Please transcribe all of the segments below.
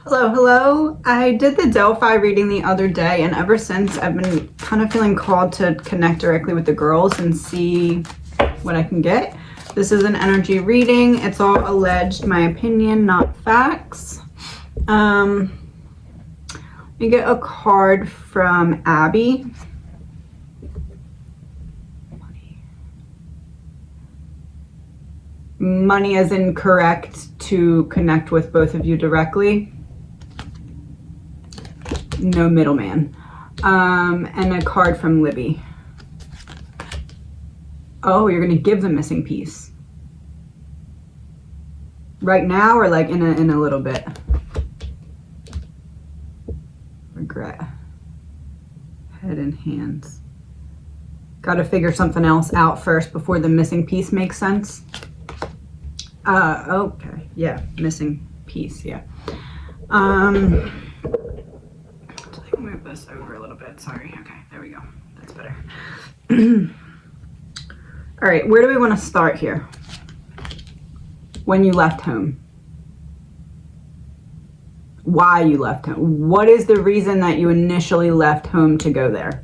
Hello, hello. I did the Delphi reading the other day, and ever since I've been kind of feeling called to connect directly with the girls and see what I can get. This is an energy reading. It's all alleged, my opinion, not facts. You get a card from Abby. Money as in correct to connect with both of you directly. No middleman. And a card from Libby. Oh, you're gonna give the missing piece. Right now or like in a little bit? Regret. Head and hands. Gotta figure something else out first before the missing piece makes sense. Okay, yeah, missing piece, yeah. Move this over a little bit, sorry. Okay, there we go, that's better. All right, where do we want to start here? When you left home. Why you left home. What is the reason that you initially left home to go there?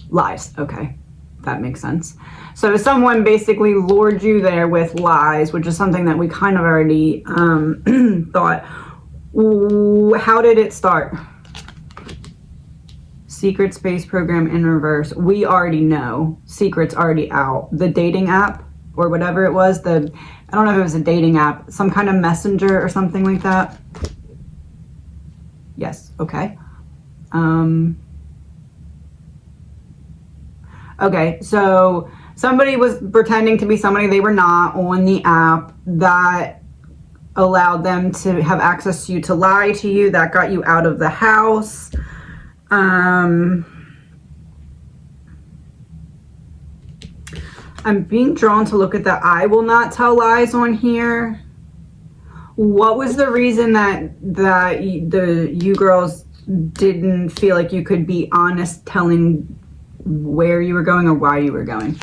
Lies, okay, that makes sense. So someone basically lured you there with lies, which is something that we kind of already thought. How did it start? Secret space program in reverse. We already know. Secret's already out. The dating app or whatever it was, I don't know if it was a dating app, some kind of messenger or something like that. Yes, okay. Okay, so somebody was pretending to be somebody they were not on the app that allowed them to have access to you, to lie to you, that got you out of the house. I'm being drawn to look at the I will not tell lies on here. What was the reason that you girls didn't feel like you could be honest telling where you were going or why you were going?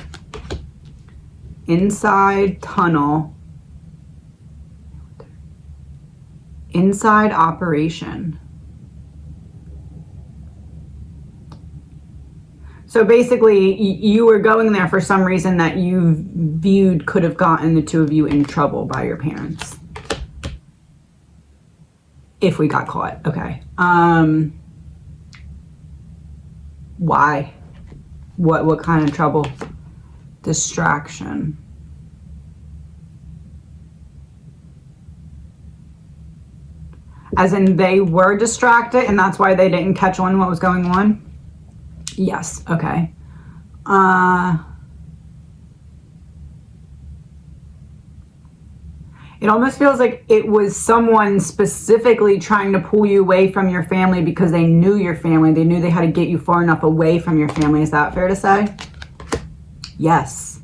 Inside tunnel. Inside operation. So basically, you were going there for some reason that you viewed could have gotten the two of you in trouble by your parents. If we got caught, okay. Why? What kind of trouble? Distraction. As in they were distracted and that's why they didn't catch on what was going on? Yes, okay. It almost feels like it was someone specifically trying to pull you away from your family because they knew your family. They knew they had to get you far enough away from your family. Is that fair to say? Yes.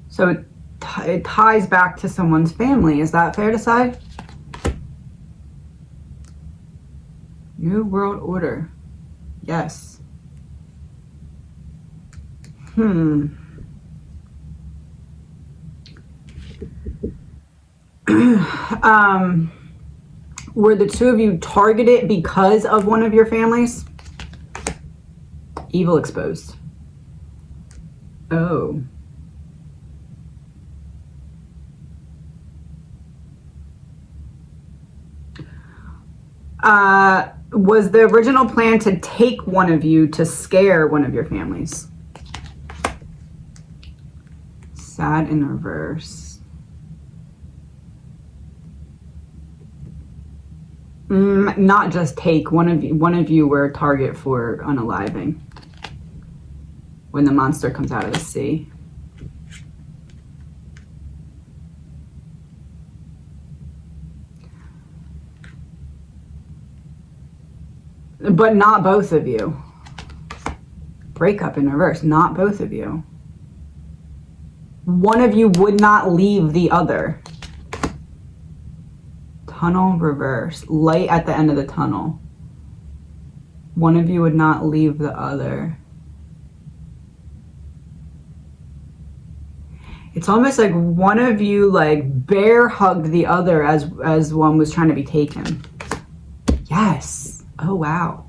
So it ties back to someone's family. Is that fair to say? New World Order. Yes. Were the two of you targeted because of one of your families? Evil exposed. Oh. Was the original plan to take one of you to scare one of your families? Sad in reverse. Not just take. One of you were a target for unaliving when the monster comes out of the sea. But not both of you. Breakup in reverse, not both of you. One of you would not leave the other. Tunnel reverse, light at the end of the tunnel. One of you would not leave the other. It's almost like one of you like bear hugged the other as one was trying to be taken. Yes. Oh, wow.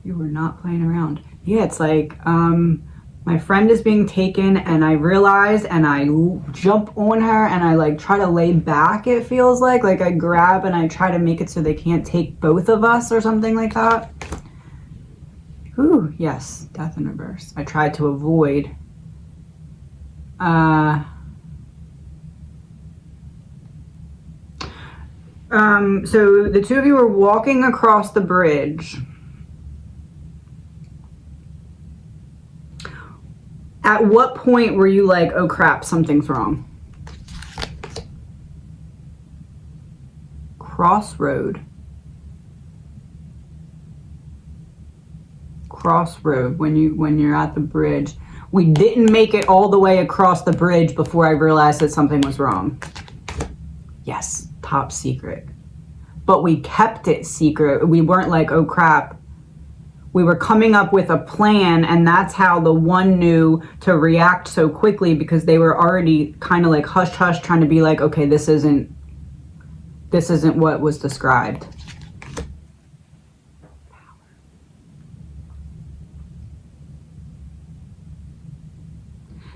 You were not playing around. Yeah, it's like my friend is being taken and I realize and I jump on her and I like try to lay back, it feels like I grab and I try to make it so they can't take both of us or something like that. Ooh, yes, death in reverse. I tried to avoid. So the two of you were walking across the bridge. At what point were you like, oh crap, something's wrong? Crossroad. Crossroad, when you're at the bridge. We didn't make it all the way across the bridge before I realized that something was wrong. Yes, top secret. But we kept it secret. We weren't like, oh crap. We were coming up with a plan, and that's how the one knew to react so quickly, because they were already kind of like hush hush, trying to be like, okay, this isn't what was described.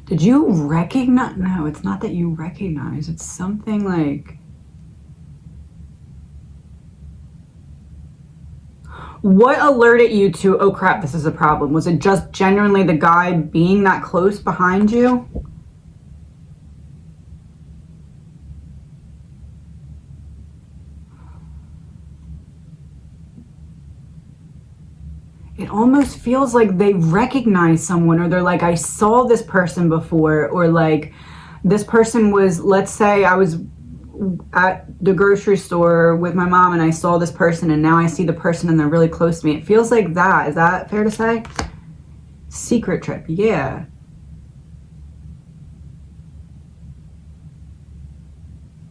Did you recognize? No, it's not that you recognize. It's something like... What alerted you to, oh crap, this is a problem? Was it just genuinely the guy being that close behind you? It almost feels like they recognize someone, or they're like, I saw this person before, or like this person was, let's say I was at the grocery store with my mom and I saw this person and now I see the person and they're really close to me. It feels like that. Is that fair to say? Secret trip, yeah.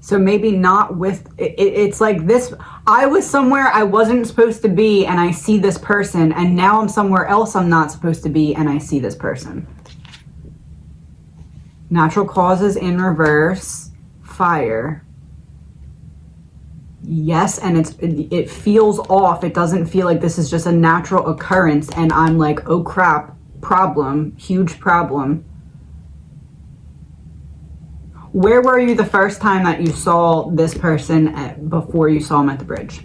So maybe not with, it's like this, I was somewhere I wasn't supposed to be and I see this person, and now I'm somewhere else I'm not supposed to be and I see this person. Natural causes in reverse, fire. Yes, and it feels off. It doesn't feel like this is just a natural occurrence and I'm like, oh crap, problem, huge problem. Where were you the first time that you saw this person before you saw him at the bridge?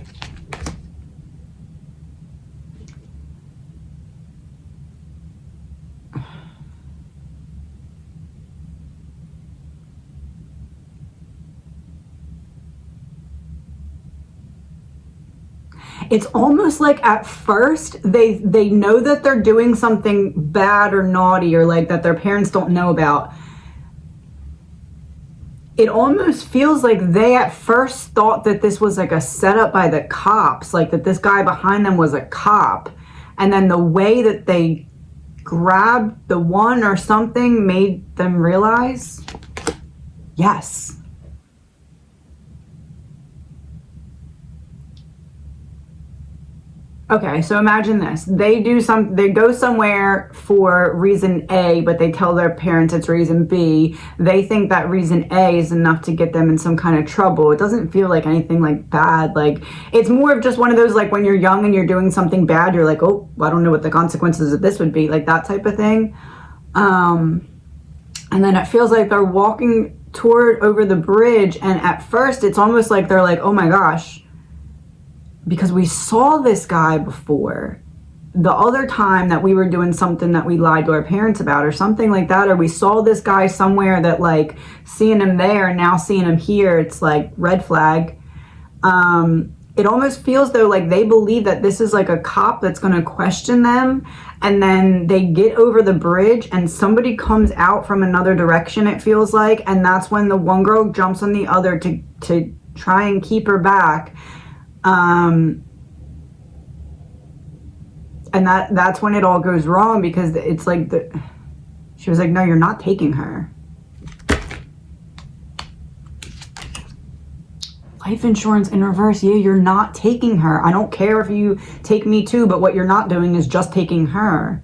It's almost like at first they know that they're doing something bad or naughty, or like that their parents don't know about. It almost feels like they at first thought that this was like a setup by the cops, like that this guy behind them was a cop. And then the way that they grabbed the one or something made them realize, yes. Okay, so imagine this. They go somewhere for reason A, but they tell their parents it's reason B. They think that reason A is enough to get them in some kind of trouble. It doesn't feel like anything like bad. Like, it's more of just one of those, like when you're young and you're doing something bad, you're like, oh, I don't know what the consequences of this would be, like that type of thing. And then it feels like they're walking over the bridge, and at first it's almost like they're like, oh my gosh, because we saw this guy before. The other time that we were doing something that we lied to our parents about or something like that, or we saw this guy somewhere that, like, seeing him there and now seeing him here, it's like red flag. It almost feels though like they believe that this is like a cop that's going to question them, and then they get over the bridge and somebody comes out from another direction, it feels like, and that's when the one girl jumps on the other to try and keep her back. And that's when it all goes wrong, because it's like she was like, no, you're not taking her. Life insurance in reverse. Yeah, you're not taking her. I don't care if you take me too, but what you're not doing is just taking her.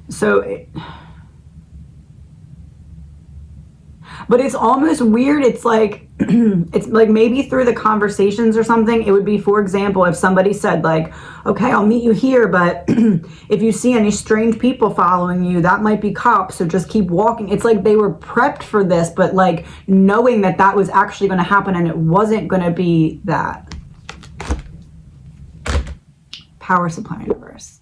So but it's almost weird. It's like it's like maybe through the conversations or something. It would be, for example, if somebody said like, okay, I'll meet you here, but if you see any strange people following you, that might be cops, so just keep walking. It's like they were prepped for this, but like knowing that that was actually going to happen, and it wasn't going to be that. Power supply in reverse.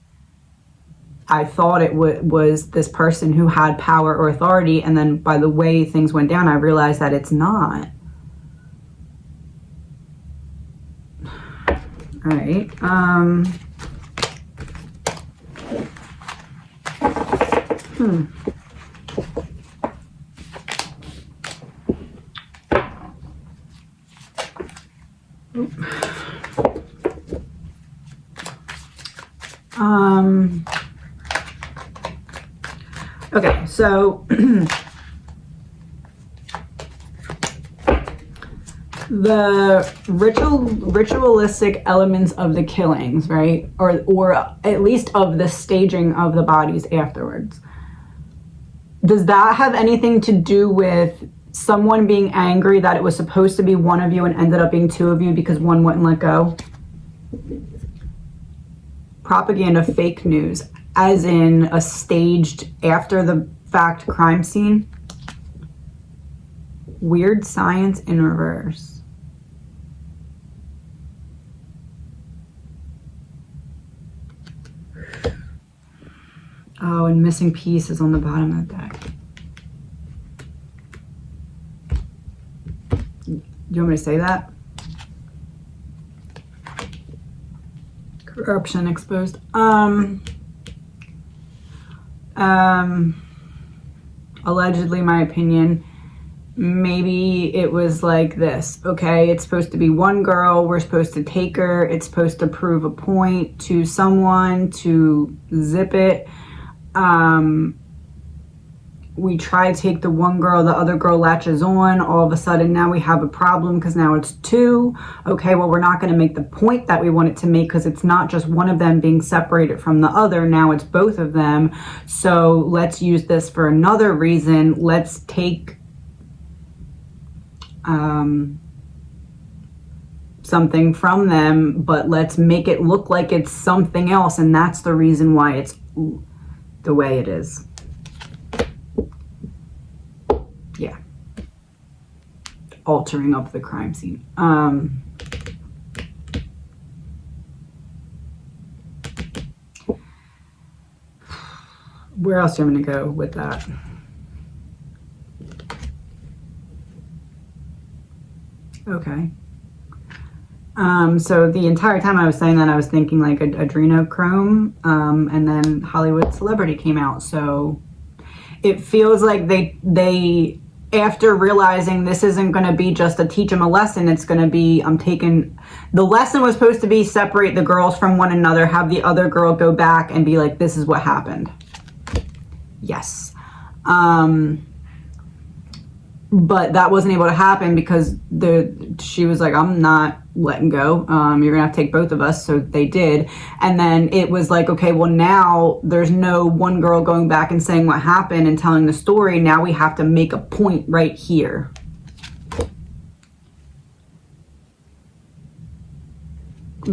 I thought it was this person who had power or authority, and then by the way things went down, I realized that it's not. All right. Okay, so the ritualistic elements of the killings, right? Or at least of the staging of the bodies afterwards. Does that have anything to do with someone being angry that it was supposed to be one of you and ended up being two of you because one wouldn't let go? Propaganda, fake news, as in a staged after the fact crime scene. Weird science in reverse. Oh, and missing piece is on the bottom of the deck. Do you want me to say that? Corruption exposed. Allegedly, my opinion, maybe it was like this. Okay, it's supposed to be one girl, we're supposed to take her, it's supposed to prove a point to someone to zip it. We try to take the one girl, the other girl latches on. All of a sudden now we have a problem because now it's two. Okay, well, we're not going to make the point that we want it to make because it's not just one of them being separated from the other. Now it's both of them. So let's use this for another reason. Let's take something from them, but let's make it look like it's something else. And that's the reason why it's the way it is. Yeah. Altering of the crime scene. Where else am I going to go with that? Okay. So the entire time I was saying that, I was thinking like adrenochrome, and then Hollywood Celebrity came out. So it feels like they after realizing this isn't going to be just to teach them a lesson, it's going to be, the lesson was supposed to be separate the girls from one another, have the other girl go back and be like, this is what happened. Yes. But that wasn't able to happen because she was like, I'm not letting go. You're gonna have to take both of us. So they did. And then it was like, okay, well, now there's no one girl going back and saying what happened and telling the story. Now we have to make a point right here.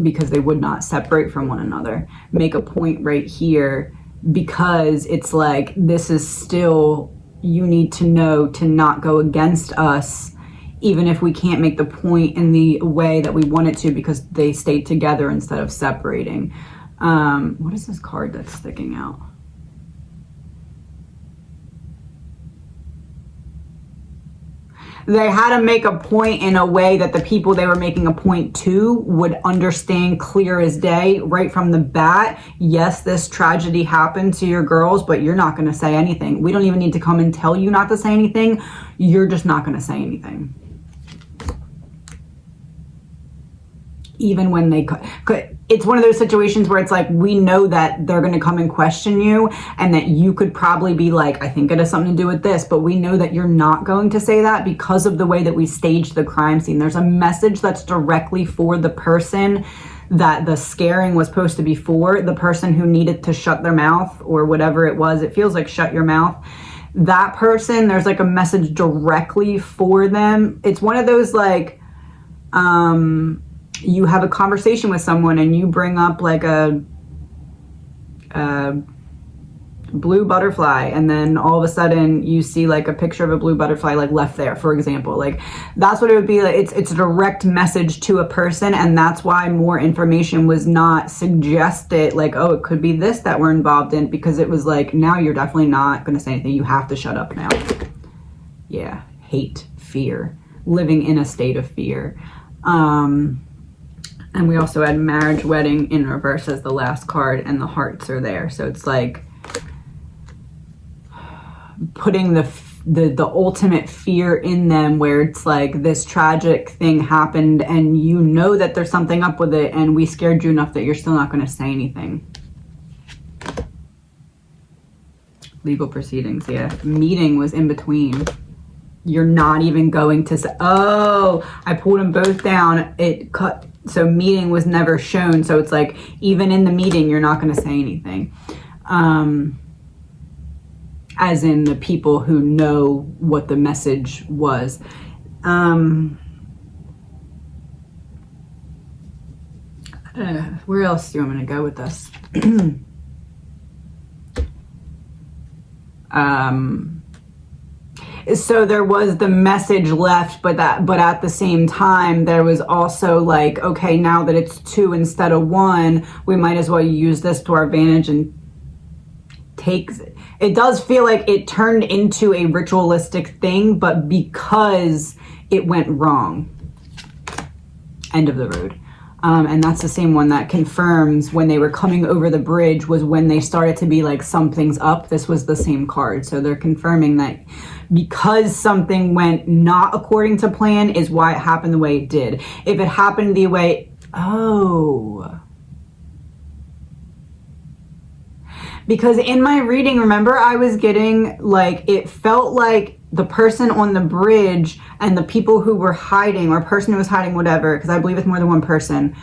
Because they would not separate from one another. Make a point right here because it's like, this is still, you need to know to not go against us, even if we can't make the point in the way that we want it to, because they stayed together instead of separating. What is this card that's sticking out? They had to make a point in a way that the people they were making a point to would understand clear as day right from the bat. Yes, this tragedy happened to your girls, but you're not going to say anything. We don't even need to come and tell you not to say anything. You're just not going to say anything. Even when they could, it's one of those situations where it's like, we know that they're going to come and question you and that you could probably be like, I think it has something to do with this, but we know that you're not going to say that because of the way that we staged the crime scene. There's a message that's directly for the person that the scaring was supposed to be for, the person who needed to shut their mouth or whatever it was. It feels like shut your mouth. That person, there's like a message directly for them. It's one of those like, you have a conversation with someone and you bring up like a blue butterfly, and then all of a sudden you see like a picture of a blue butterfly like left there, for example. Like that's what it would be like. It's a direct message to a person, and that's why more information was not suggested, like, oh, it could be this that we're involved in, because it was like, now you're definitely not going to say anything, you have to shut up now. Yeah, hate, fear, living in a state of fear. And we also had marriage, wedding in reverse as the last card, and the hearts are there. So it's like putting the ultimate fear in them, where it's like this tragic thing happened and you know that there's something up with it, and we scared you enough that you're still not going to say anything. Legal proceedings, yeah. Meeting was in between. You're not even going to say, oh, I pulled them both down, it cut. So meeting was never shown. So it's like, even in the meeting, you're not going to say anything. As in the people who know what the message was. Where else do you want me to go with this? So there was the message left, but at the same time, there was also like, okay, now that it's 2 instead of 1, we might as well use this to our advantage and take. It does feel like it turned into a ritualistic thing, but because it went wrong. End of the road. And that's the same one that confirms when they were coming over the bridge was when they started to be like, something's up. This was the same card. So they're confirming that because something went not according to plan is why it happened the way it did. If it happened the way, oh. Because in my reading, remember, I was getting like, it felt like the person on the bridge and the people who were hiding, or person who was hiding, whatever, because I believe it's more than one person,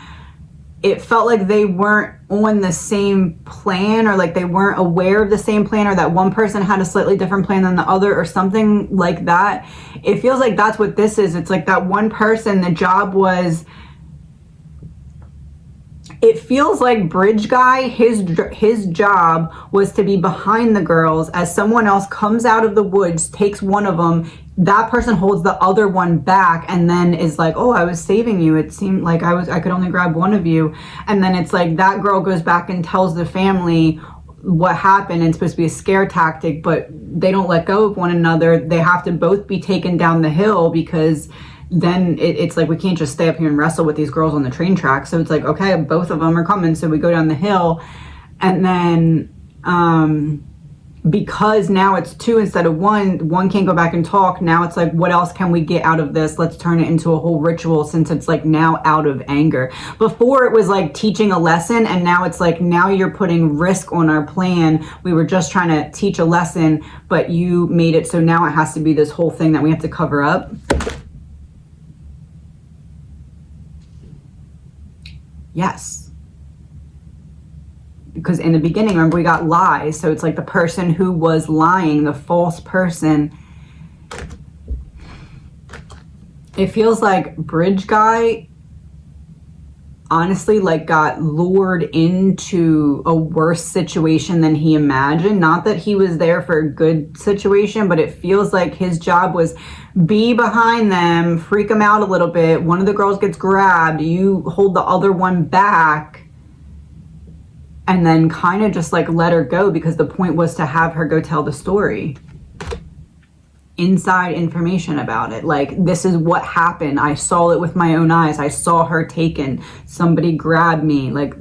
it felt like they weren't on the same plan, or like they weren't aware of the same plan, or that one person had a slightly different plan than the other, or something like that. It feels like that's what this is. It's like that one person, the job was, it feels like bridge guy, his job was to be behind the girls as someone else comes out of the woods, takes one of them, that person holds the other one back, and then is like, oh, I was saving you, it seemed like I could only grab one of you. And then it's like that girl goes back and tells the family what happened, and it's supposed to be a scare tactic, but they don't let go of one another. They have to both be taken down the hill, because then it's like, we can't just stay up here and wrestle with these girls on the train track. So it's like, okay, both of them are coming, so we go down the hill. And then because now it's 2 instead of 1 can't go back and talk. Now it's like, what else can we get out of this? Let's turn it into a whole ritual, since it's like now out of anger. Before it was like teaching a lesson, and now it's like, now you're putting risk on our plan. We were just trying to teach a lesson, but you made it so now it has to be this whole thing that we have to cover up. Yes. Because in the beginning, remember, we got lies. So it's like the person who was lying, the false person. It feels like bridge guy honestly like got lured into a worse situation than he imagined. Not that he was there for a good situation, but it feels like his job was be behind them, freak them out a little bit. One of the girls gets grabbed, you hold the other one back, and then kind of just like let her go, because the point was to have her go tell the story. Inside information about it, like, this is what happened, I saw it with my own eyes, I saw her taken, somebody grabbed me, like.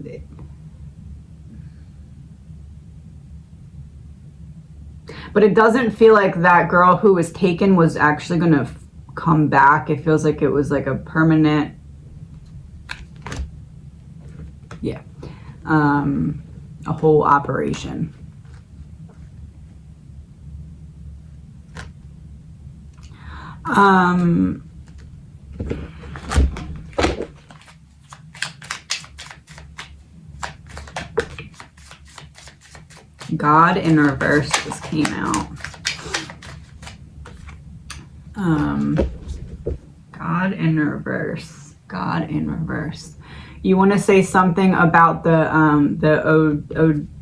But it doesn't feel like that girl who was taken was actually going to come back. It feels like it was like a permanent, yeah, a whole operation. God in reverse just came out. God in reverse. God in reverse. You want to say something about the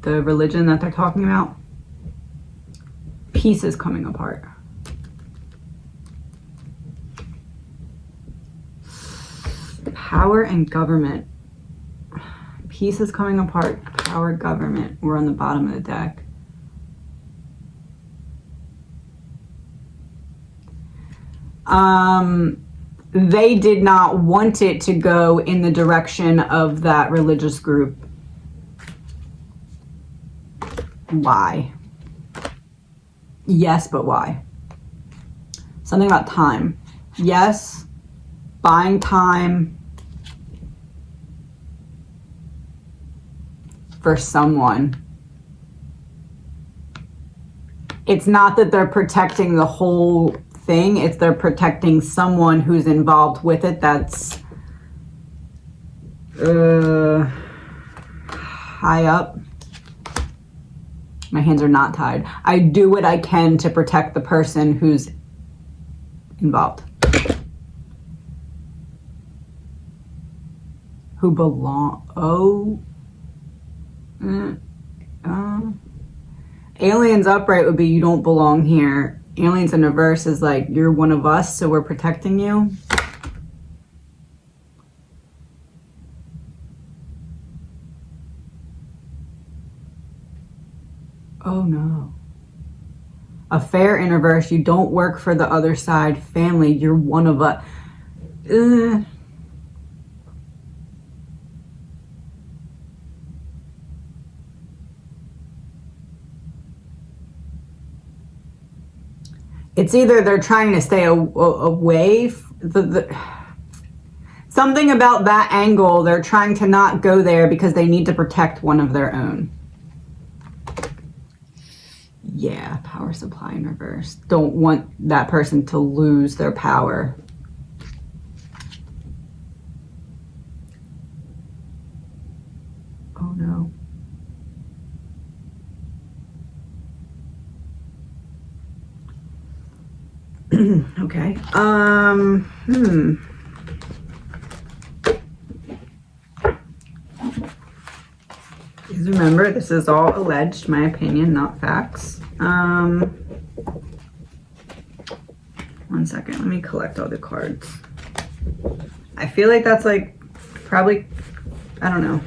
religion that they're talking about? Pieces coming apart. Power and government. Pieces coming apart. Power, government. We're on the bottom of the deck. They did not want it to go in the direction of that religious group. Why? Yes, but why? Something about time. Yes, buying time for someone. It's not that they're protecting the whole thing, it's they're protecting someone who's involved with it that's high up. My hands are not tied. I do what I can to protect the person who's involved. Who belong. Aliens upright would be you don't belong here. Aliens in reverse is like you're one of us, so we're protecting you. Oh no. Affair in reverse, you don't work for the other side. Family, you're one of us. It's either they're trying to stay away. Something about that angle, they're trying to not go there because they need to protect one of their own. Yeah, power supply in reverse. Don't want that person to lose their power. Oh no. Okay. Please remember, this is all alleged, my opinion, not facts. 1 second, let me collect all the cards. I feel like that's like probably, I don't know,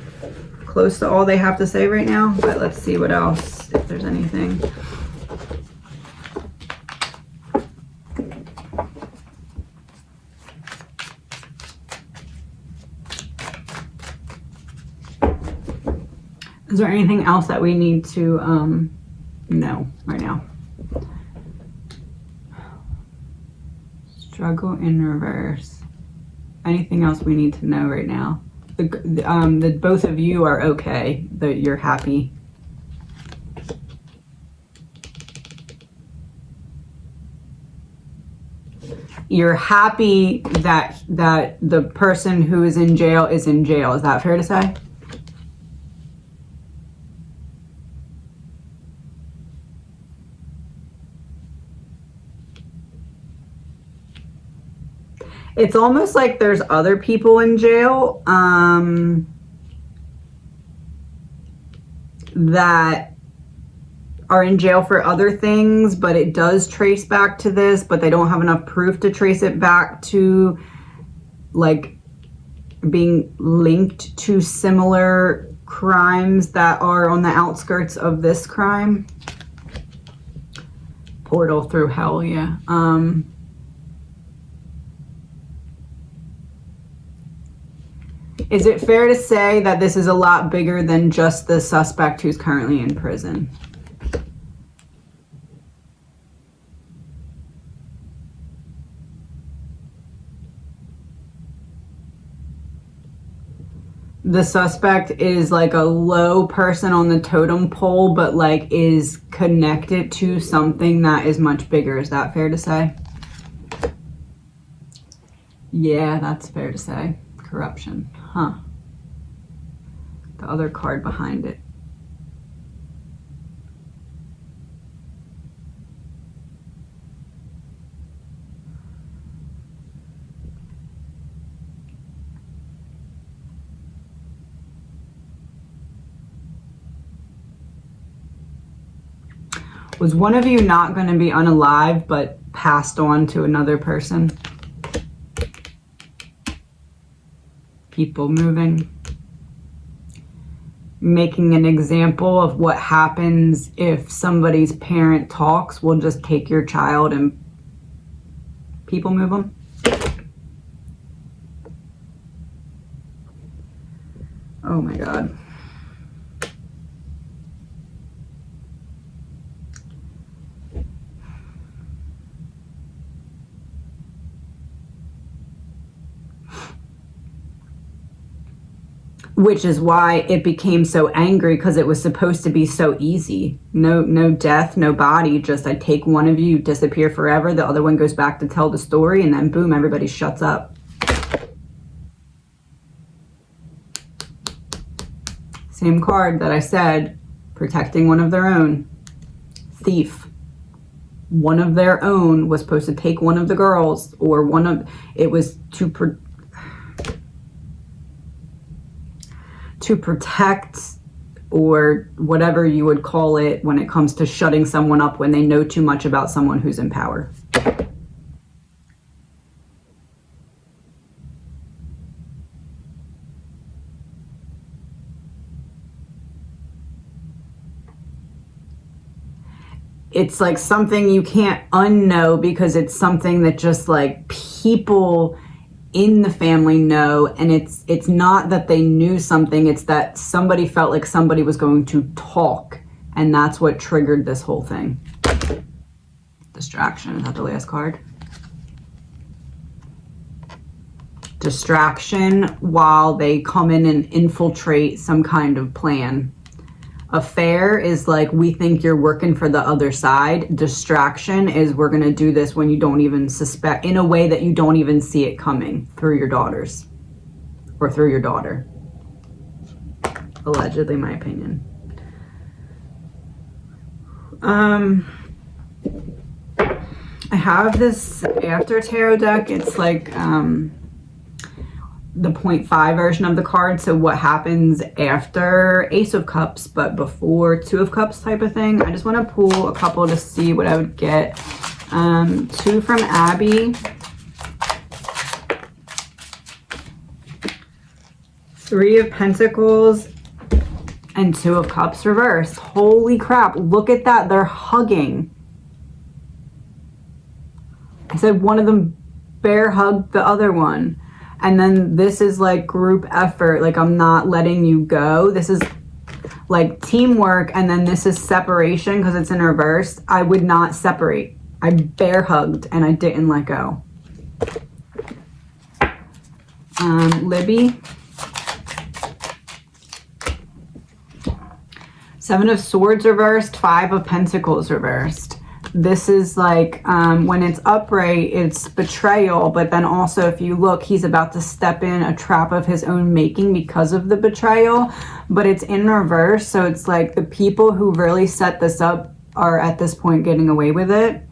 close to all they have to say right now, but let's see what else, if there's anything. Is there anything else that we need to know right now? Struggle in reverse. Anything else we need to know right now? The both of you are okay, that you're happy. You're happy that the person who is in jail is in jail. Is that fair to say? It's almost like there's other people in jail that are in jail for other things, but it does trace back to this, but they don't have enough proof to trace it back to like being linked to similar crimes that are on the outskirts of this crime. Portal through hell, yeah. Is it fair to say that this is a lot bigger than just the suspect who's currently in prison? The suspect is like a low person on the totem pole, but like is connected to something that is much bigger. Is that fair to say? Yeah, that's fair to say. Corruption. Huh. The other card behind it. Was one of you not going to be unalive but passed on to another person? People moving. Making an example of what happens if somebody's parent talks. We'll just take your child and people move them. Oh my God. Which is why it became so angry, because it was supposed to be so easy. No death, no body, just I take one of you, disappear forever, the other one goes back to tell the story, and then boom, everybody shuts up. Same card that I said, protecting one of their own. Thief. One of their own was supposed to take one of the girls, or it was to protect, or whatever you would call it when it comes to shutting someone up when they know too much about someone who's in power. It's like something you can't unknow, because it's something that just like people in the family know, and it's not that they knew something, it's that somebody felt like somebody was going to talk, and that's what triggered this whole thing. Distraction, is that the last card? Distraction while they come in and infiltrate some kind of plan. Affair is like, we think you're working for the other side. Distraction is, we're going to do this when you don't even suspect, in a way that you don't even see it coming, through your daughters or through your daughter. Allegedly, my opinion. I have this after tarot deck. It's like the 0.5 version of the card, so what happens after Ace of Cups but before Two of Cups type of thing. I just want to pull a couple to see what I would get. Two from Abby, Three of Pentacles, and Two of Cups reversed. Holy crap, look at that, they're hugging. I said one of them bear hugged the other one. And then this is like group effort, like I'm not letting you go. This is like teamwork, and then this is separation because it's in reverse. I would not separate. I bear hugged and I didn't let go. Libby. Seven of Swords reversed, Five of Pentacles reversed. This is like, when it's upright, it's betrayal, but then also if you look, he's about to step in a trap of his own making because of the betrayal, but it's in reverse, so it's like the people who really set this up are at this point getting away with it.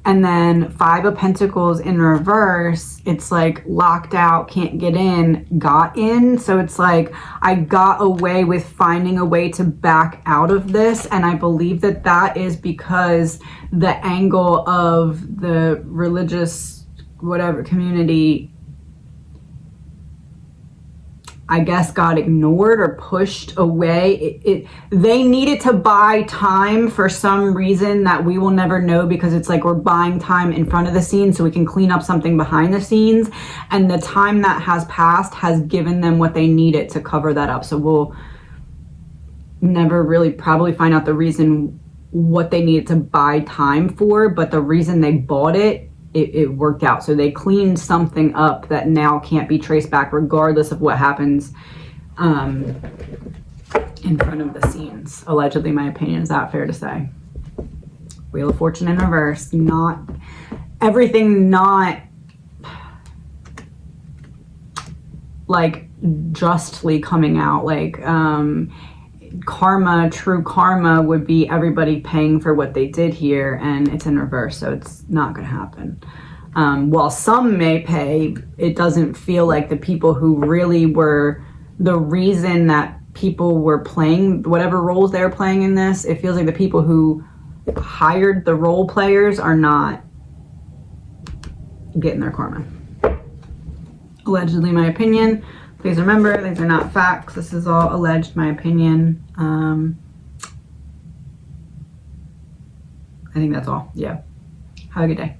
And then Five of Pentacles in reverse, it's like locked out, can't get in, got in. So it's like I got away with finding a way to back out of this. And I believe that that is because the angle of the religious, whatever, community, I guess, got ignored or pushed away. They needed to buy time for some reason that we will never know, because it's like we're buying time in front of the scenes so we can clean up something behind the scenes. And the time that has passed has given them what they needed to cover that up. So we'll never really probably find out the reason what they needed to buy time for, but the reason they bought it, it worked out. So they cleaned something up that now can't be traced back regardless of what happens in front of the scenes. Allegedly, my opinion. Is that fair to say? Wheel of Fortune in reverse. Not everything, not like justly coming out. Like karma, true karma would be everybody paying for what they did here, and it's in reverse, so it's not going to happen. While some may pay, it doesn't feel like the people who really were the reason that people were playing whatever roles they were playing in this. It feels like the people who hired the role players are not getting their karma. Allegedly, my opinion. Please remember, these are not facts. This is all alleged, my opinion. I think that's all. Yeah. Have a good day.